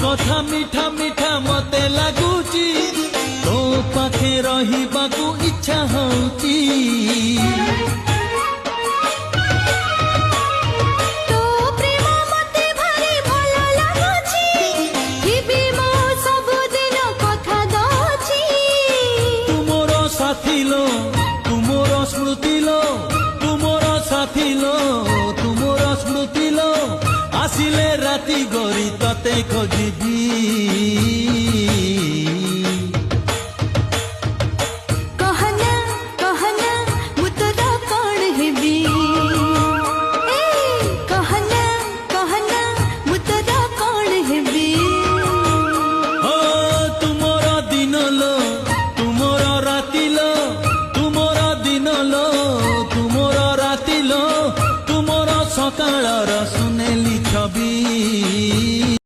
कथा मीठा मीठा मते लगुची तो पाखे रहिबाकू इच्छा होची तो प्रेम मते भारी भलो लगुची हिबी मो सब दिन कथा दउची तुमोर साथी लो तुमोर स्मृति लो तुमोर साथी लो तुमोर स्मृति लो आसिले राती गरी तते खोजिबी